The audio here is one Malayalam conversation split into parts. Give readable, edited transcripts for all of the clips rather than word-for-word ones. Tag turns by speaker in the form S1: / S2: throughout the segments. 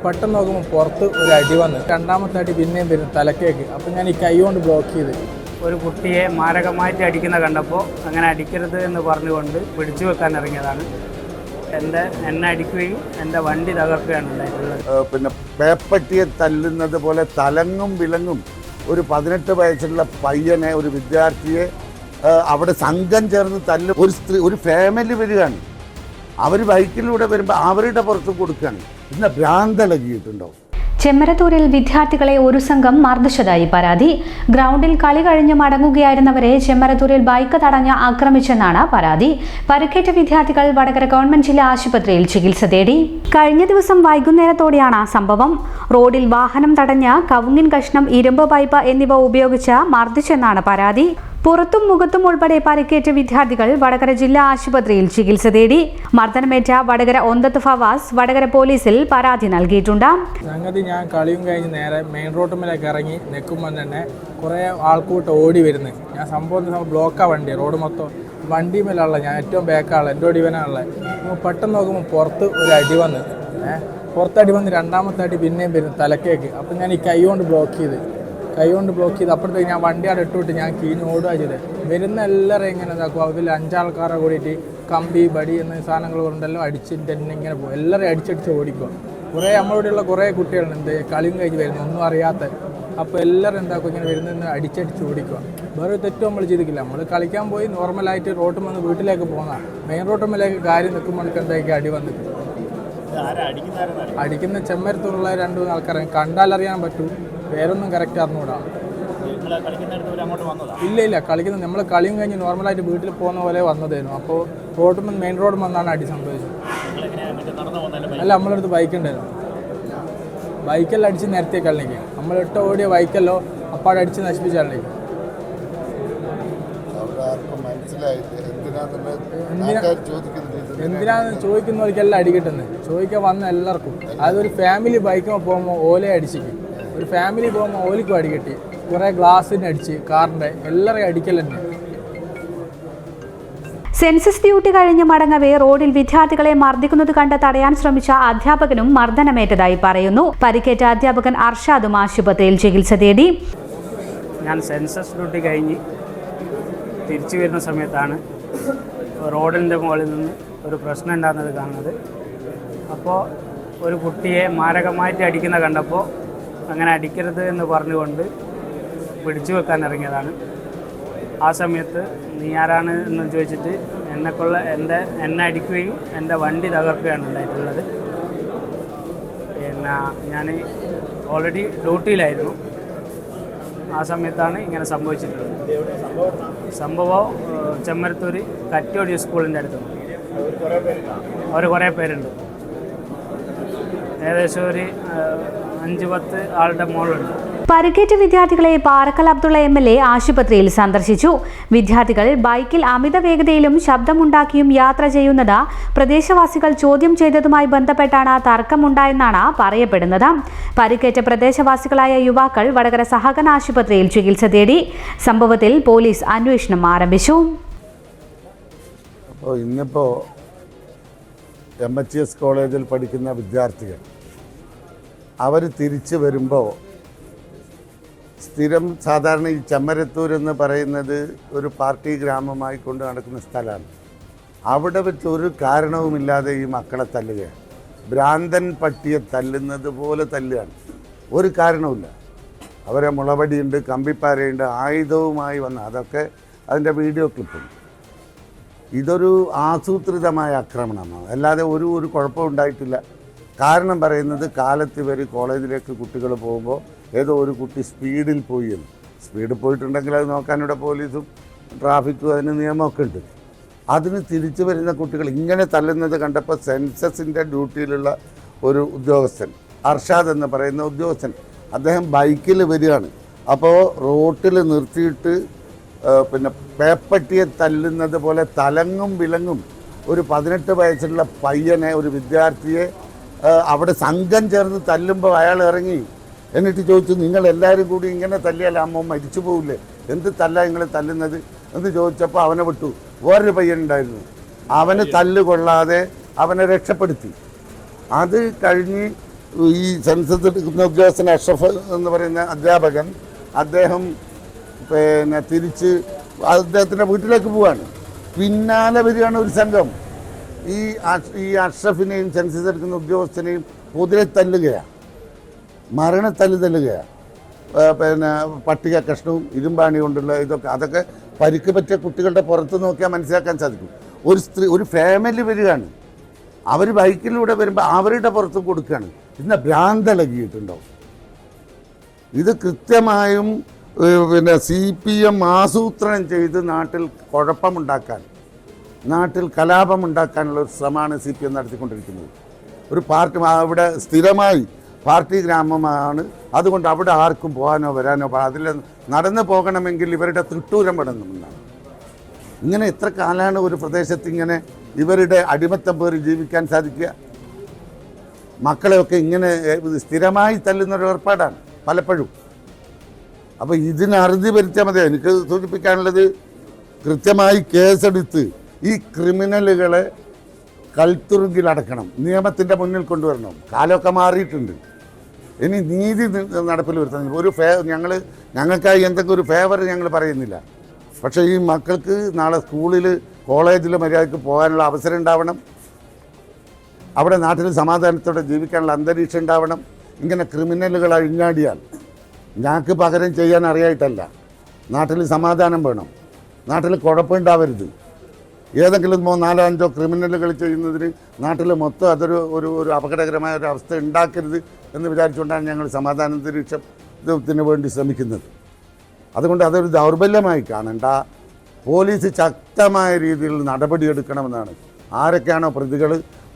S1: പെട്ടെന്ന് നോക്കുമ്പോൾ പുറത്ത് ഒരു അടി വന്ന്, രണ്ടാമത്തെ അടി പിന്നെയും വരുന്നു തലക്കേക്ക്. അപ്പം ഞാൻ ഈ കൈ കൊണ്ട് ബ്ലോക്ക് ചെയ്ത്.
S2: ഒരു കുട്ടിയെ മാരകമായിട്ട് അടിക്കുന്ന കണ്ടപ്പോൾ അങ്ങനെ അടിക്കരുത് എന്ന് പറഞ്ഞുകൊണ്ട് പിടിച്ചു വെക്കാൻ ഇറങ്ങിയതാണ്. എന്നെ അടിക്കുകയും എൻ്റെ വണ്ടി തകർക്കുകയാണ് ഉണ്ടായിട്ടുള്ളത്.
S3: പിന്നെ പേപ്പട്ടിയെ തല്ലുന്നത് പോലെ തലങ്ങും വിലങ്ങും ഒരു 18 വയസ്സുള്ള പയ്യനെ, ഒരു വിദ്യാർത്ഥിയെ അവിടെ സംഘം ചേർന്ന് തല്ലും. ഒരു സ്ത്രീ, ഒരു ഫാമിലി വരികയാണ്, അവർ ബൈക്കിലൂടെ വരുമ്പോൾ അവരുടെ പുറത്ത് കൊടുക്കുകയാണ്. പിന്നെ ഭ്രാന്തളകിയിട്ടുണ്ടാവും.
S4: ചെമ്മരത്തൂരിൽ വിദ്യാർത്ഥികളെ ഒരു സംഘം മർദ്ദിച്ചതായി പരാതി. ഗ്രൗണ്ടിൽ കളി കഴിഞ്ഞ് മടങ്ങുകയായിരുന്നവരെ ചെമ്മരത്തൂരിൽ ബൈക്ക് തടഞ്ഞ് ആക്രമിച്ചെന്നാണ് പരാതി. പരിക്കേറ്റ വിദ്യാർത്ഥികൾ വടകര ഗവൺമെന്റ് ജില്ലാ ആശുപത്രിയിൽ ചികിത്സ തേടി. കഴിഞ്ഞ ദിവസം വൈകുന്നേരത്തോടെയാണ് സംഭവം. റോഡിൽ വാഹനം തടഞ്ഞ് കവുങ്ങിൻ കഷ്ണം, ഇരുമ്പ് പൈപ്പ് എന്നിവ ഉപയോഗിച്ച് മർദ്ദിച്ചെന്നാണ് പരാതി. പുറത്തും മുഖത്തും ഉൾപ്പെടെ പരിക്കേറ്റ വിദ്യാർത്ഥികൾ വടകര ജില്ലാ ആശുപത്രിയിൽ ചികിത്സ തേടി. മർദ്ദനമേറ്റ വടകര ഒന്തത്ത് ഫവാസ് വടകര പോലീസിൽ പരാതി നൽകിയിട്ടുണ്ട്.
S1: സംഗതി ഞാൻ കളിയും കഴിഞ്ഞ് നേരെ മെയിൻ റോഡുമ്മലേക്ക് ഇറങ്ങി നിൽക്കുമ്പോൾ തന്നെ കുറേ ആൾക്കൂട്ട് ഓടി വരുന്നത്. ഞാൻ സംഭവം ബ്ലോക്കാണ് വണ്ടി, റോഡ് മൊത്തം വണ്ടി മേലുള്ള ഞാൻ ഏറ്റവും ബാക്കാണുള്ളത്, എൻ്റെ ഓടിവനാണുള്ളത്. പെട്ടെന്ന് നോക്കുമ്പോൾ പുറത്ത് ഒരു അടി വന്ന്, പുറത്തടി വന്ന് രണ്ടാമത്തെ അടി പിന്നെയും വരുന്നു തലക്കേക്ക്. അപ്പം ഞാൻ ഈ കൈ കൊണ്ട് ബ്ലോക്ക് ചെയ്ത് അപ്പോഴത്തേക്ക് ഞാൻ വണ്ടി അവിടെ ഇട്ടുവിട്ട് ഞാൻ കീഞ്ഞ് ഓടുക ചെയ്ത്. വരുന്ന എല്ലാവരും ഇങ്ങനെ ഇതാക്കും. അതിൽ 5 ആൾക്കാരെ കൂടിയിട്ട് കമ്പി, ബടി എന്ന സാധനങ്ങൾ കൊണ്ടെല്ലാം അടിച്ചിട്ട് തന്നെ ഇങ്ങനെ പോകും. എല്ലാവരും അടിച്ചടിച്ച് ഓടിക്കുക. കുറേ നമ്മളിവിടെയുള്ള കുറേ കുട്ടികളുണ്ട് കളിയും കഴിഞ്ഞ് വരുന്നത്, ഒന്നും അറിയാത്ത. അപ്പോൾ എല്ലാവരും എന്താക്കും, ഇങ്ങനെ വരുന്നതിന് അടിച്ചടിച്ച് ഓടിക്കുക. വേറെ തെറ്റും നമ്മൾ ചെയ്തിട്ടില്ല. നമ്മൾ കളിക്കാൻ പോയി നോർമലായിട്ട് റോട്ടിൽ വന്ന് വീട്ടിലേക്ക് പോകുന്നതാണ്. മെയിൻ റോട്ടുമ്മിലേക്ക് കാര്യം നിൽക്കുമ്പോൾ എന്താക്കി അടി വന്നിട്ട്. അടിക്കുന്ന ചെമ്മരത്തൂരുള്ള 2-3 ആൾക്കാരെ കണ്ടാലറിയാൻ പറ്റൂ. പേരൊന്നും കറക്റ്റ് അറിഞ്ഞൂടാ. ഇല്ല കളിക്കുന്നത് നമ്മൾ കളിയും കഴിഞ്ഞ് നോർമലായിട്ട് വീട്ടിൽ പോകുന്ന പോലെ വന്നതായിരുന്നു. അപ്പോൾ മെയിൻ റോഡ് വന്നാണ് അടി സംഭവിച്ചത്. അല്ല, നമ്മളടുത്ത് ബൈക്ക് ഉണ്ടായിരുന്നു. ബൈക്കെല്ലാം അടിച്ച് നിരത്തിയ കളിലേക്ക് നമ്മളിട്ട് ഓടിയ ബൈക്കല്ലോ അപ്പാടെ അടിച്ച് നശിപ്പിച്ചാളിലേക്ക്. എന്തിനാന്ന് ചോദിക്കുന്നവർക്കെല്ലാം അടി കിട്ടുന്നത്. ചോദിക്കാൻ വന്ന എല്ലാവർക്കും. അതൊരു ഫാമിലി ബൈക്കുമ്പോൾ പോകുമ്പോൾ ഓലെ അടിച്ചിട്ട്, ഒരു ഫാമിലി പോകുമ്പോൾ ഓലിക്കും അടി കിട്ടി. കുറേ ഗ്ലാസ്സിന് അടിച്ച്, കാറിൻ്റെ എല്ലാവരെയും അടിക്കലുണ്ട്.
S4: സെൻസസ് ഡ്യൂട്ടി കഴിഞ്ഞ് മടങ്ങവേ റോഡിൽ വിദ്യാർത്ഥികളെ മർദ്ദിക്കുന്നത് കണ്ട് തടയാൻ ശ്രമിച്ച അധ്യാപകനും മർദ്ദനമേറ്റതായി പറയുന്നു. പരിക്കേറ്റ അധ്യാപകൻ അർഷാദും ആശുപത്രിയിൽ ചികിത്സ തേടി.
S2: ഞാൻ സെൻസസ് ഡ്യൂട്ടി കഴിഞ്ഞ് തിരിച്ചു വരുന്ന സമയത്താണ് റോഡിൻ്റെ മുകളിൽ നിന്ന് ഒരു പ്രശ്നം ഉണ്ടാകുന്നത് കാണുന്നത്. അപ്പോൾ ഒരു കുട്ടിയെ മാരകമായിട്ട് അടിക്കുന്ന കണ്ടപ്പോൾ അങ്ങനെ അടിക്കരുത് എന്ന് പറഞ്ഞുകൊണ്ട് പിടിച്ചു വെക്കാൻ ഇറങ്ങിയതാണ്. ആ സമയത്ത് നീ ആരാണ് എന്ന് ചോദിച്ചിട്ട് എന്നെ അടിക്കുകയും എൻ്റെ വണ്ടി തകർക്കുകയാണ് ഉണ്ടായിട്ടുള്ളത്. പിന്നെ ഞാൻ ഓൾറെഡി ഡ്യൂട്ടിയിലായിരുന്നു. ആ സമയത്താണ് ഇങ്ങനെ സംഭവിച്ചിട്ടുള്ളത്. സംഭവം ചെമ്മരത്തൂർ കറ്റോടി സ്കൂളിൻ്റെ അടുത്ത്. അവർ കുറേ പേരുണ്ട്, ഏകദേശം ഒരു 5-10 ആളുടെ മുകളിലുണ്ട്.
S4: പരിക്കേറ്റ വിദ്യാർത്ഥികളെ പാറക്കൽ അബ്ദുള്ള MLA ആശുപത്രിയിൽ സന്ദർശിച്ചു. വിദ്യാർത്ഥികൾ ബൈക്കിൽ അമിത വേഗതയിലും ശബ്ദമുണ്ടാക്കിയും യാത്ര ചെയ്യുന്നത് പ്രദേശവാസികൾ ചോദ്യം ചെയ്തതുമായി ബന്ധപ്പെട്ടാണ് തർക്കമുണ്ടായെന്നാണ് പറയപ്പെടുന്നത്. പരിക്കേറ്റ പ്രദേശവാസികളായ യുവാക്കൾ വടകര സഹകരണ ആശുപത്രിയിൽ ചികിത്സ തേടി. സംഭവത്തിൽ പോലീസ് അന്വേഷണം ആരംഭിച്ചു.
S3: ഇന്നിപ്പോൾ MHS കോളേജിൽ പഠിക്കുന്ന വിദ്യാർത്ഥികൾ അവർ തിരിച്ചു വരുമ്പോൾ സ്ഥിരം സാധാരണ ഈ ചെമ്മരത്തൂർ എന്ന് പറയുന്നത് ഒരു പാർട്ടി ഗ്രാമമായി കൊണ്ട് നടക്കുന്ന സ്ഥലമാണ്. അവിടെ വെച്ച് ഒരു കാരണവുമില്ലാതെ ഈ മക്കളെ തല്ലുകയാണ്. ഭ്രാന്തൻ പട്ടിയെ തല്ലുന്നത് പോലെ തല്ലുകയാണ്. ഒരു കാരണവുമില്ല. അവരെ മുളവടിയുണ്ട്, കമ്പിപ്പാരയുണ്ട്, ആയുധവുമായി വന്ന് അതൊക്കെ അതിൻ്റെ വീഡിയോ ക്ലിപ്പുണ്ട്. ഇതൊരു ആസൂത്രിതമായ ആക്രമണമാണ്, അല്ലാതെ ഒരു കുഴപ്പവും ഉണ്ടായിട്ടില്ല. കാരണം പറയുന്നത് കാലത്ത് ഇവർ കോളേജിലേക്ക് കുട്ടികൾ പോകുമ്പോൾ ഏതോ ഒരു കുട്ടി സ്പീഡിൽ പോയി എന്ന്. സ്പീഡിൽ പോയിട്ടുണ്ടെങ്കിൽ അത് നോക്കാനിവിടെ പോലീസും ട്രാഫിക്കും അതിന് നിയമമൊക്കെ ഉണ്ട്. അതിന് തിരിച്ചു വരുന്ന കുട്ടികൾ ഇങ്ങനെ തല്ലുന്നത് കണ്ടപ്പോൾ സെൻസസിൻ്റെ ഡ്യൂട്ടിയിലുള്ള ഒരു ഉദ്യോഗസ്ഥൻ, അർഷാദ് എന്ന് പറയുന്ന ഉദ്യോഗസ്ഥൻ, അദ്ദേഹം ബൈക്കിൽ വരികയാണ്. അപ്പോൾ റോട്ടിൽ നിർത്തിയിട്ട് പിന്നെ പേപ്പട്ടിയെ തല്ലുന്നത് പോലെ തലങ്ങും വിലങ്ങും ഒരു 18 വയസ്സുള്ള പയ്യനെ, ഒരു വിദ്യാർത്ഥിയെ അവിടെ സംഘം ചേർന്ന് തല്ലുമ്പോൾ അയാൾ ഇറങ്ങി. എന്നിട്ട് ചോദിച്ചു, നിങ്ങളെല്ലാവരും കൂടി ഇങ്ങനെ തല്ലിയാൽ അമ്മ മരിച്ചു പോവില്ലേ, എന്ത് തല്ല നിങ്ങൾ തല്ലുന്നത് എന്ന് ചോദിച്ചപ്പോൾ അവനെ വിട്ടു. വേറൊരു പയ്യനുണ്ടായിരുന്നു, അവന് തല്ല് കൊള്ളാതെ അവനെ രക്ഷപ്പെടുത്തി. അത് കഴിഞ്ഞ് ഈ സെൻസസ് എടുക്കുന്ന ഉദ്യോഗസ്ഥൻ അഷ്റഫ് എന്ന് പറയുന്ന അധ്യാപകൻ, അദ്ദേഹം പിന്നെ തിരിച്ച് അദ്ദേഹത്തിൻ്റെ വീട്ടിലേക്ക് പോവാണ്. പിന്നാലെ വരികയാണ് ഒരു സംഘം. ഈ അഷ്റഫിനെയും സെൻസസ് എടുക്കുന്ന ഉദ്യോഗസ്ഥനെയും പൊതുവെ തല്ലുകയാണ്, തല്ലുകയാണ്. പിന്നെ പട്ടിക കഷ്ണവും ഇരുമ്പാണി കൊണ്ടുള്ള അതൊക്കെ പരിക്ക് പറ്റിയ കുട്ടികളുടെ പുറത്ത് നോക്കിയാൽ മനസ്സിലാക്കാൻ സാധിക്കും. ഒരു ഫാമിലി വരികയാണ്, അവർ ബൈക്കിലൂടെ വരുമ്പോൾ അവരുടെ പുറത്ത് കൊടുക്കുകയാണ്. ഇന്ന് ഭ്രാന്തളകിയിട്ടുണ്ടാവും. ഇത് കൃത്യമായും പിന്നെ CPM ആസൂത്രണം ചെയ്ത് നാട്ടിൽ കുഴപ്പമുണ്ടാക്കാൻ, നാട്ടിൽ കലാപമുണ്ടാക്കാനുള്ള ഒരു ശ്രമമാണ് CPM നടത്തിക്കൊണ്ടിരിക്കുന്നത്. ഒരു പാർട്ടി അവിടെ സ്ഥിരമായി പാർട്ടി ഗ്രാമമാണ്, അതുകൊണ്ട് അവിടെ ആർക്കും പോകാനോ വരാനോ അതിൽ നടന്നു പോകണമെങ്കിൽ ഇവരുടെ തൃട്ടൂരം പെടണമെന്നാണ്. ഇങ്ങനെ എത്ര കാലമാണ് ഒരു പ്രദേശത്ത് ഇങ്ങനെ ഇവരുടെ അടിമത്തം പേറി ജീവിക്കാൻ സാധിക്കുക? മക്കളെയൊക്കെ ഇങ്ങനെ സ്ഥിരമായി തല്ലുന്നൊരു ഏർപ്പാടാണ് പലപ്പോഴും. അപ്പോൾ ഇതിന് അറുതി വരുത്തിയാൽ മതി. എനിക്ക് സൂചിപ്പിക്കാനുള്ളത്, കൃത്യമായി കേസെടുത്ത് ഈ ക്രിമിനലുകളെ കൽത്തുറുങ്കിലടക്കണം, നിയമത്തിൻ്റെ മുന്നിൽ കൊണ്ടുവരണം. കാലമൊക്കെ മാറിയിട്ടുണ്ട്. ഇനി നീതി നടപ്പിൽ വരുത്തണം. ഞങ്ങൾക്കായി എന്തെങ്കിലും ഒരു ഫേവർ ഞങ്ങൾ പറയുന്നില്ല. പക്ഷേ ഈ മക്കൾക്ക് നാളെ സ്കൂളിൽ കോളേജിൽ മര്യാദയ്ക്ക് പോകാനുള്ള അവസരം ഉണ്ടാവണം. അവിടെ നാട്ടിൽ സമാധാനത്തോടെ ജീവിക്കാനുള്ള അന്തരീക്ഷം ഉണ്ടാവണം. ഇങ്ങനെ ക്രിമിനലുകൾ അഴിഞ്ഞാടിയാൽ ഞങ്ങൾക്ക് പകരം ചെയ്യാൻ അറിയായിട്ടല്ല. നാട്ടിൽ സമാധാനം വേണം, നാട്ടിൽ കുഴപ്പമുണ്ടാവരുത്. ഏതെങ്കിലും 4-5 ക്രിമിനലുകൾ ചെയ്യുന്നതിന് നാട്ടിൽ മൊത്തം അതൊരു ഒരു അപകടകരമായ ഒരു അവസ്ഥ ഉണ്ടാക്കരുത് എന്ന് വിചാരിച്ചുകൊണ്ടാണ് ഞങ്ങൾ സമാധാനാന്തരീക്ഷത്തിന് വേണ്ടി ശ്രമിക്കുന്നത്. അതുകൊണ്ട് അതൊരു ദൗർബല്യമായി കാണണ്ട. പോലീസ് ശക്തമായ രീതിയിൽ നടപടിയെടുക്കണമെന്നാണ്. ആരൊക്കെയാണോ പ്രതികൾ,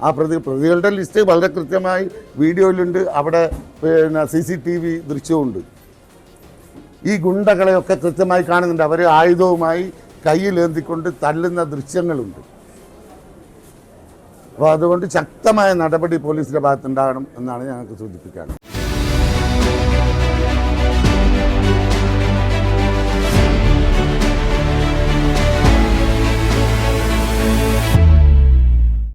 S3: ആ പ്രതികളുടെ ലിസ്റ്റ് വളരെ കൃത്യമായി വീഡിയോയിലുണ്ട്. അവിടെ പിന്നെ CCTV ദൃശ്യമുണ്ട്. ഈ ഗുണ്ടകളെയൊക്കെ കൃത്യമായി കാണുന്നുണ്ട്. അവർ ആയുധവുമായി കയ്യിലേന്തിക്കൊണ്ട് തല്ലുന്ന ദൃശ്യങ്ങളുണ്ട്. അപ്പോൾ അതുകൊണ്ട് ശക്തമായ നടപടി പോലീസിൻ്റെ ഭാഗത്തുണ്ടാകണം എന്നാണ് ഞങ്ങൾക്ക് സൂചിപ്പിക്കാനുള്ളത്.